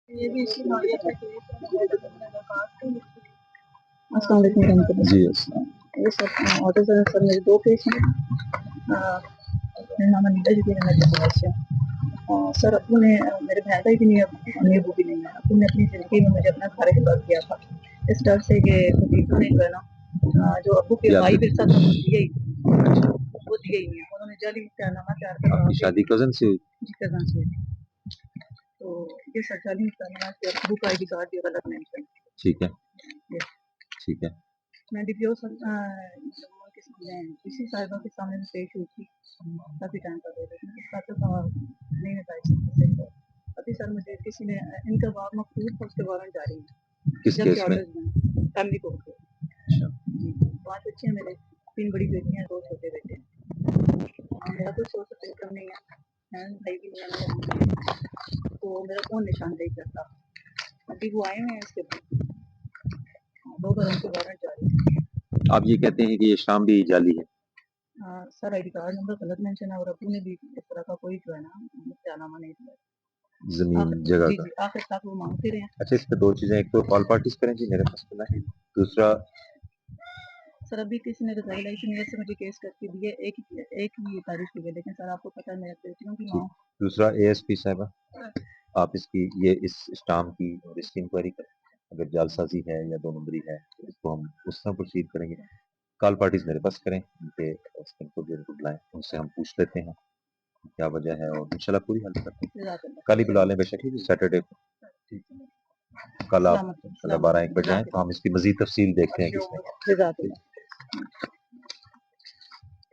یہ بھی اسی نوعیت کا کیس ہے جو تم نے درخواست کی تھی۔ السلام علیکم ورحمۃ اللہ۔ جی السلام۔ یہ سب آڈر سر میرے دو کیس ہیں۔ میرا نام انیتا جی ہے، میں جہاز سے ہوں۔ سر ابو نے میرے بہن بھائی بھی نہیں ہے، امی ابو بھی نہیں ہے۔ ابو نے اپنی زندگی میں مجھے اپنا گھر ہبا کیا تھا اس ڈر سے کہ خلیفہ نے جو ہے نا جو ابو کے بھائی ورثہ تھا وہ دیا ہی وہ دیا ہی نہیں ہے۔ انہوں نے جعلی مختارنامہ تیار کروا آپ کی کے شادی کزن سے ہوئی؟ جی کزن سے، تو یہ سر جعلی مختارنامہ سے ابو کا آئی ڈی کارڈ بھی غلط مینشن۔ ٹھیک ہے ٹھیک ہے۔ میں ڈی پی او اسی صاحبہ کے سامنے میں پیش ہوئی تھی کافی ٹائم پہلے، لیکن اس کا تو نہیں نتائج صحیح ہے۔ ابھی سر مجھے کسی نے ان کا وارنٹ مقبول تھا، اس کے وارنٹ جاری ہیں کس جب کیس کے میں؟ آرڈرز میں فیملی کورٹ کے۔ اچھا جی 5 بچے ہیں میرے، 3 بڑی بیٹیاں ہیں، 2 چھوٹے بیٹے ہیں۔ میرا کوئی سورس آف انکم نہیں ہے، بھائی بھی نہیں ہے میرا، تو میرا کون نشاندہی کرتا؟ ابھی وہ آئے ہوئے ہیں اس کے 2 گھروں کے وارنٹ جاری ہیں۔ آپ یہ کہتے ہیں کہ یہ شام بھی جعلی ہے؟ سر آئی ڈی کارڈ نمبر غلط مینشن ہے اور ابو نے بھی اس طرح کا کوئی جو ہے نا مختارنامہ نہیں دیا زمین جگہ جی کا؟ جی آخر تک وہ مانگتے رہے ہیں۔ اچھا اس پہ 2 چیزیں، ایک تو آل پارٹیز کریں جی میرے پاس کھلا ہے، دوسرا سر ابھی کسی نے رضائی لائی نیت سے مجھے کیس کر کے دیے، ایک ہی تاریخ کی ہے، لیکن سر آپ کو پتہ ہے میں بیٹیوں کی ماں ہوں۔ دوسرا اے ایس پی صاحبہ آپ اس کی یہ اس اسٹام کی اور اس کی انکوائری کریں، اگر جعل سازی ہے یا 2 نمبری ہے تو اس کو ہم اس طرح پروسیڈ کریں گے۔ کال پارٹیز میرے پاس کریں، ان کے ان کو بلائیں، ان سے ہم پوچھ لیتے ہیں کیا وجہ ہے اور انشاءاللہ پوری حل کرتے ہیں۔ کل ہی بلا لیں بے شک سیٹرڈے کو، کل آپ 12-1 بجے آئیں تو ہم اس کی مزید تفصیل دیکھتے ہیں کہ اس میں